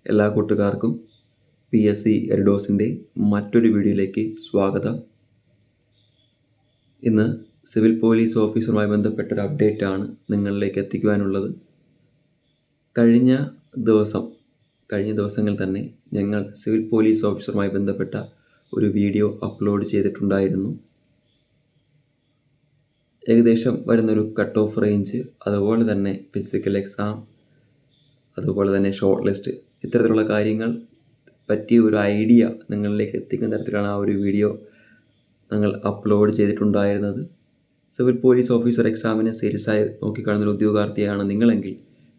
എല്ലാ കൂട്ടുകാർക്കും PSC എൽഡോസിൻ്റെ മറ്റൊരു വീഡിയോയിലേക്ക് സ്വാഗതം. ഇന്ന് സിവിൽ പോലീസ് ഓഫീസറുമായി ബന്ധപ്പെട്ടൊരു അപ്ഡേറ്റാണ് നിങ്ങളിലേക്ക് എത്തിക്കുവാനുള്ളത്. കഴിഞ്ഞ ദിവസങ്ങൾ തന്നെ ഞങ്ങൾ സിവിൽ പോലീസ് ഓഫീസറുമായി ബന്ധപ്പെട്ട ഒരു വീഡിയോ അപ്ലോഡ് ചെയ്തിട്ടുണ്ടായിരുന്നു. ഏകദേശം വരുന്നൊരു കട്ട് ഓഫ് റേഞ്ച്, അതുപോലെ തന്നെ ഫിസിക്കൽ എക്സാം, അതുപോലെ തന്നെ ഷോർട്ട് ലിസ്റ്റ്, ഇത്തരത്തിലുള്ള കാര്യങ്ങൾ പറ്റിയ ഒരു ഐഡിയ നിങ്ങളിലേക്ക് എത്തിക്കുന്ന തരത്തിലാണ് ആ ഒരു വീഡിയോ ഞങ്ങൾ അപ്ലോഡ് ചെയ്തിട്ടുണ്ടായിരുന്നത്. സിവിൽ പോലീസ് ഓഫീസർ എക്സാമിനെ സീരിയസ് ആയി നോക്കിക്കാണുന്ന ഒരു ഉദ്യോഗാർത്ഥിയാണ് നിങ്ങളെങ്കിൽ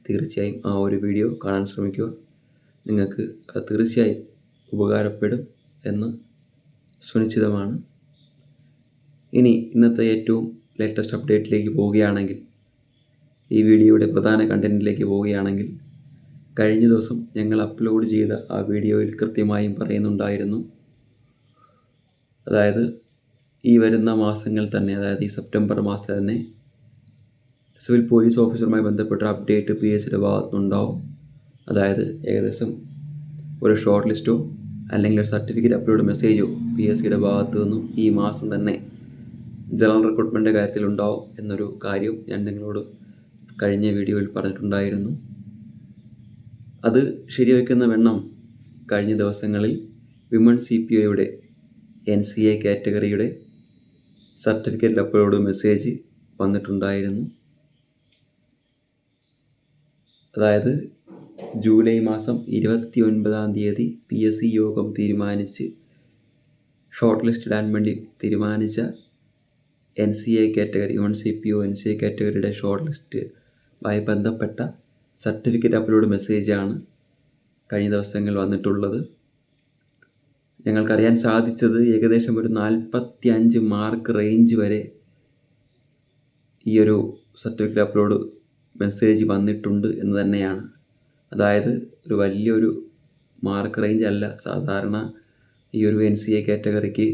തീർച്ചയായും ആ ഒരു വീഡിയോ കാണാൻ ശ്രമിക്കുക. നിങ്ങൾക്ക് തീർച്ചയായും ഉപകാരപ്പെടും എന്ന് സുനിശ്ചിതമാണ്. ഇനി ഇന്നത്തെ ഏറ്റവും ലേറ്റസ്റ്റ് അപ്ഡേറ്റിലേക്ക് പോവുകയാണെങ്കിൽ, ഈ വീഡിയോയുടെ പ്രധാന കണ്ടൻറ്റിലേക്ക് പോവുകയാണെങ്കിൽ, കഴിഞ്ഞ ദിവസം ഞങ്ങൾ അപ്ലോഡ് ചെയ്ത ആ വീഡിയോയിൽ കൃത്യമായും പറയുന്നുണ്ടായിരുന്നു, അതായത് ഈ വരുന്ന മാസങ്ങൾ തന്നെ, അതായത് ഈ സെപ്റ്റംബർ മാസത്തിൽ തന്നെ സിവിൽ പോലീസ് ഓഫീസറുമായി ബന്ധപ്പെട്ട അപ്ഡേറ്റ് PSCയുടെ ഭാഗത്തുനിന്നുണ്ടാവും. അതായത് ഏകദേശം ഒരു ഷോർട്ട് ലിസ്റ്റോ അല്ലെങ്കിൽ ഒരു സർട്ടിഫിക്കറ്റ് അപ്ലോഡ് മെസ്സേജോ PSCയുടെ ഭാഗത്തു നിന്നും ഈ മാസം തന്നെ ജനറൽ റിക്രൂട്ട്മെൻറ്റിൻ്റെ കാര്യത്തിൽ ഉണ്ടാവും എന്നൊരു കാര്യം ഞാൻ നിങ്ങളോട് കഴിഞ്ഞ വീഡിയോയിൽ പറഞ്ഞിട്ടുണ്ടായിരുന്നു. അത് ശരിവെക്കുന്ന വണ്ണം കഴിഞ്ഞ ദിവസങ്ങളിൽ വിമൺ CPOയുടെ NCA കാറ്റഗറിയുടെ സർട്ടിഫിക്കറ്റ് അപ്ലോഡ് മെസ്സേജ് വന്നിട്ടുണ്ടായിരുന്നു. അതായത് ജൂലൈ മാസം 29-ാം തീയതി PSC യോഗം തീരുമാനിച്ച് ഷോർട്ട് ലിസ്റ്റ് ഇടാൻ വേണ്ടി തീരുമാനിച്ച NCA category, women CPO NCA കാറ്റഗറിയുടെ ഷോർട്ട് ലിസ്റ്റുമായി ബന്ധപ്പെട്ട സർട്ടിഫിക്കറ്റ് അപ്ലോഡ് മെസ്സേജാണ് കഴിഞ്ഞ ദിവസങ്ങൾ വന്നിട്ടുള്ളത്. ഞങ്ങൾക്കറിയാൻ സാധിച്ചത് ഏകദേശം ഒരു 45 മാർക്ക് റേഞ്ച് വരെ ഈ ഒരു സർട്ടിഫിക്കറ്റ് അപ്ലോഡ് മെസ്സേജ് വന്നിട്ടുണ്ട് എന്ന് തന്നെയാണ്. അതായത് ഒരു വലിയൊരു മാർക്ക് റേഞ്ച് അല്ല. സാധാരണ ഈ ഒരു NCA കാറ്റഗറിക്ക്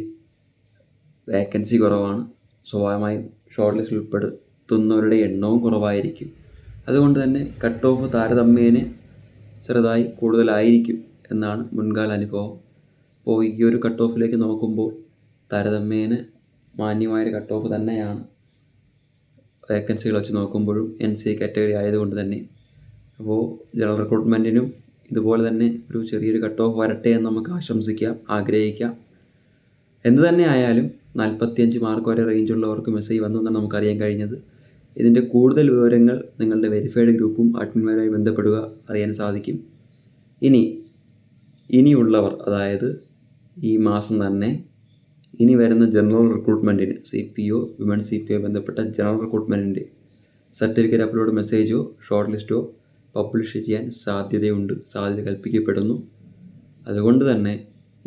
വേക്കൻസി കുറവാണ്. സ്വാഭാവികമായും ഷോർട്ട് ലിസ്റ്റിൽ ഉൾപ്പെടുത്തുന്നവരുടെ എണ്ണവും കുറവായിരിക്കും. അതുകൊണ്ട് തന്നെ കട്ട് ഓഫ് താരതമ്യേന ചെറുതായി കൂടുതലായിരിക്കും എന്നാണ് മുൻകാല അനുഭവം. അപ്പോൾ ഈ ഒരു കട്ട് ഓഫിലേക്ക് നോക്കുമ്പോൾ താരതമ്യേന മാന്യമായൊരു കട്ട് ഓഫ് തന്നെയാണ് വേക്കൻസികൾ വെച്ച് നോക്കുമ്പോഴും NCA കാറ്റഗറി ആയതുകൊണ്ട് തന്നെ. അപ്പോൾ ജനറൽ റിക്രൂട്ട്മെൻറ്റിനും ഇതുപോലെ തന്നെ ഒരു ചെറിയൊരു കട്ട് ഓഫ് വരട്ടെ എന്ന് നമുക്ക് ആശംസിക്കാം, ആഗ്രഹിക്കാം. എന്തു തന്നെ ആയാലും 45 മാർക്ക് വരെ റേഞ്ചുള്ളവർക്ക് മെസ്സേജ് വന്നു എന്നാണ് നമുക്കറിയാൻ കഴിഞ്ഞത്. ഇതിൻ്റെ കൂടുതൽ വിവരങ്ങൾ നിങ്ങളുടെ വെരിഫൈഡ് ഗ്രൂപ്പും അഡ്മിന്മാരുമായി ബന്ധപ്പെടുക, അറിയാൻ സാധിക്കും. ഇനിയുള്ളവർ, അതായത് ഈ മാസം തന്നെ ഇനി വരുന്ന ജനറൽ റിക്രൂട്ട്മെൻറ്റിന് CPO വിമൺ CPO ബന്ധപ്പെട്ട ജനറൽ റിക്രൂട്ട്മെൻറ്റിൻ്റെ സർട്ടിഫിക്കറ്റ് അപ്ലോഡ് മെസ്സേജോ ഷോർട്ട് ലിസ്റ്റോ പബ്ലിഷ് ചെയ്യാൻ സാധ്യത കൽപ്പിക്കപ്പെടുന്നു. അതുകൊണ്ട് തന്നെ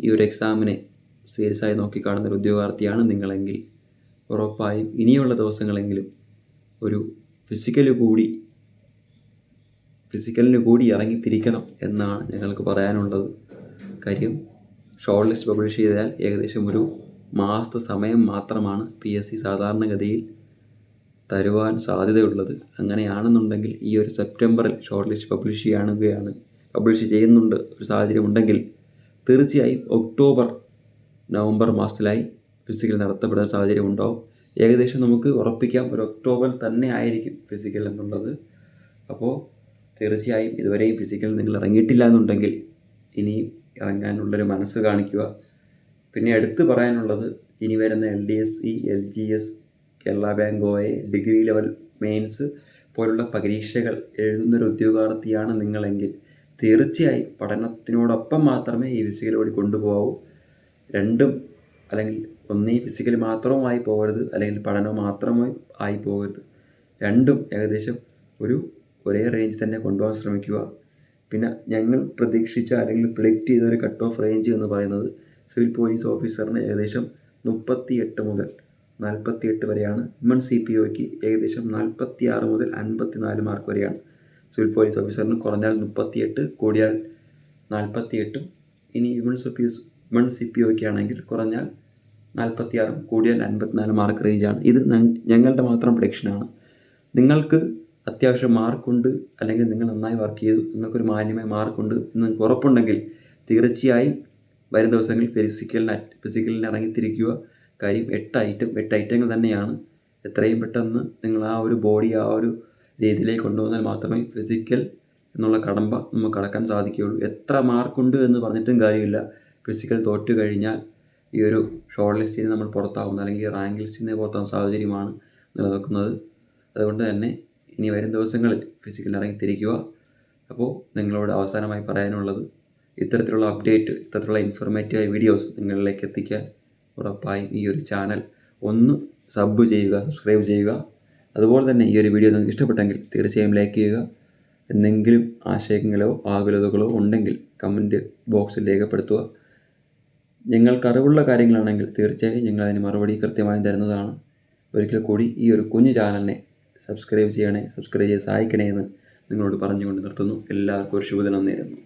ഈ ഒരു എക്സാമിനെ സീരിയസ് ആയി നോക്കിക്കാണുന്ന ഒരു ഉദ്യോഗാർത്ഥിയാണ് നിങ്ങളെങ്കിൽ ഉറപ്പായും ഇനിയുള്ള ദിവസങ്ങളെങ്കിലും ഒരു ഫിസിക്കലിന് കൂടി ഇറങ്ങിത്തിരിക്കണം എന്നാണ് ഞങ്ങൾക്ക് പറയാനുള്ളത്. കാര്യം ഷോർട്ട് ലിസ്റ്റ് പബ്ലിഷ് ചെയ്താൽ ഏകദേശം ഒരു മാസത്തെ സമയം മാത്രമാണ് PSC സാധാരണഗതിയിൽ തരുവാൻ സാധ്യതയുള്ളത്. അങ്ങനെയാണെന്നുണ്ടെങ്കിൽ ഈ ഒരു സെപ്റ്റംബറിൽ ഷോർട്ട് ലിസ്റ്റ് പബ്ലിഷ് ചെയ്യുന്നുണ്ട് ഒരു സാഹചര്യം ഉണ്ടെങ്കിൽ തീർച്ചയായും ഒക്ടോബർ നവംബർ മാസത്തിലായി ഫിസിക്കൽ നടത്തപ്പെടുന്ന സാഹചര്യം ഉണ്ടാവും. ഏകദേശം നമുക്ക് ഉറപ്പിക്കാം ഒരു ഒക്ടോബർ തന്നെ ആയിരിക്കും ഫിസിക്കൽ എന്നുള്ളത്. അപ്പോൾ തീർച്ചയായും ഇതുവരെയും ഫിസിക്കൽ നിങ്ങൾ ഇറങ്ങിയിട്ടില്ല എന്നുണ്ടെങ്കിൽ ഇനിയും ഇറങ്ങാനുള്ളൊരു മനസ്സ് കാണിക്കുക. പിന്നെ എടുത്തു പറയാനുള്ളത്, ഇനി വരുന്ന LDSE, LGS, Kerala bank OA, degree level mains പോലുള്ള പരീക്ഷകൾ എഴുതുന്നൊരു ഉദ്യോഗാർത്ഥിയാണ് നിങ്ങളെങ്കിൽ തീർച്ചയായും പഠനത്തിനോടൊപ്പം മാത്രമേ ഈ ഫിസിക്കലോടി കൊണ്ടുപോകാവൂ. രണ്ടും, അല്ലെങ്കിൽ ഒന്നീ ഫിസിക്കൽ മാത്രമായി പോകരുത്, അല്ലെങ്കിൽ പഠനം മാത്രമായി ആയി പോകരുത്. രണ്ടും ഏകദേശം ഒരേ റേഞ്ച് തന്നെ കൊണ്ടുപോകാൻ ശ്രമിക്കുക. പിന്നെ ഞങ്ങൾ പ്രതീക്ഷിച്ച അല്ലെങ്കിൽ പ്രിഡിക്റ്റ് ചെയ്ത ഒരു കട്ട് ഓഫ് റേഞ്ച് എന്ന് പറയുന്നത് സിവിൽ പോലീസ് ഓഫീസറിന് ഏകദേശം 38 മുതൽ 48 വരെയാണ്. വിമൺ CPOയ്ക്ക് ഏകദേശം 46 മുതൽ 54 മാർക്ക് വരെയാണ്. സിവിൽ പോലീസ് ഓഫീസറിന് കുറഞ്ഞാൽ 38, കൂടിയാൽ 48. ഇനി വിമൺ CPOയ്ക്ക് ആണെങ്കിൽ കുറഞ്ഞാൽ 46, കൂടിയാൽ 54 മാർക്ക് റേഞ്ചാണ്. ഇത് ഞങ്ങളുടെ മാത്രം പ്രഡിക്ഷനാണ്. നിങ്ങൾക്ക് അത്യാവശ്യം മാർക്കുണ്ട്, അല്ലെങ്കിൽ നിങ്ങൾ നന്നായി വർക്ക് ചെയ്തു, നിങ്ങൾക്കൊരു മാന്യമായ മാർക്കുണ്ട് എന്ന് നിങ്ങൾക്ക് ഉറപ്പുണ്ടെങ്കിൽ തീർച്ചയായും വരും ദിവസങ്ങളിൽ ഫിസിക്കലിന് ഇറങ്ങിത്തിരിക്കുക. കാര്യം 8 ഐറ്റങ്ങൾ തന്നെയാണ്. എത്രയും പെട്ടെന്ന് നിങ്ങൾ ആ ഒരു ബോഡി ആ ഒരു രീതിയിലേക്ക് കൊണ്ടുവന്നാൽ മാത്രമേ ഫിസിക്കൽ എന്നുള്ള കടമ്പ നമുക്ക് കടക്കാൻ സാധിക്കുകയുള്ളൂ. എത്ര മാർക്കുണ്ട് എന്ന് പറഞ്ഞിട്ടും കാര്യമില്ല. ഫിസിക്കൽ തോറ്റു കഴിഞ്ഞാൽ ഈ ഒരു ഷോർട്ട് ലിസ്റ്റിൽ നിന്ന് നമ്മൾ പുറത്താവുന്ന, അല്ലെങ്കിൽ റാങ്ക് ലിസ്റ്റിൽ നിന്ന് പുറത്താവുന്ന സാഹചര്യമാണ് നിലനിൽക്കുന്നത്. അതുകൊണ്ട് തന്നെ ഇനി വരും ദിവസങ്ങളിൽ ഫിസിക്കലിന് ഇറങ്ങിത്തിരിക്കുക. അപ്പോൾ നിങ്ങളോട് അവസാനമായി പറയാനുള്ളത്, ഇത്തരത്തിലുള്ള അപ്ഡേറ്റ്, ഇത്തരത്തിലുള്ള ഇൻഫോർമേറ്റീവായ വീഡിയോസ് നിങ്ങളിലേക്ക് എത്തിക്കാൻ ഉറപ്പായും ഈ ഒരു ചാനൽ ഒന്ന് സബ്സ്ക്രൈബ് ചെയ്യുക. അതുപോലെ തന്നെ ഈ ഒരു വീഡിയോ നിങ്ങൾക്ക് ഇഷ്ടപ്പെട്ടെങ്കിൽ തീർച്ചയായും ലൈക്ക് ചെയ്യുക. എന്തെങ്കിലും ആശയങ്ങളോ ആകുലതകളോ ഉണ്ടെങ്കിൽ കമൻറ്റ് ബോക്സിൽ രേഖപ്പെടുത്തുക. ഞങ്ങൾക്ക് അറിവുള്ള കാര്യങ്ങളാണെങ്കിൽ തീർച്ചയായും ഞങ്ങൾ അതിന് മറുപടി കൃത്യമായും തരുന്നതാണ്. ഒരിക്കൽ കൂടി ഈ ഒരു കുഞ്ഞു ചാനലിനെ സബ്സ്ക്രൈബ് ചെയ്ത് സഹായിക്കണേ എന്ന് നിങ്ങളോട് പറഞ്ഞുകൊണ്ട് നിർത്തുന്നു. എല്ലാവർക്കും ഒരു ശുഭദിനം നേരുന്നു.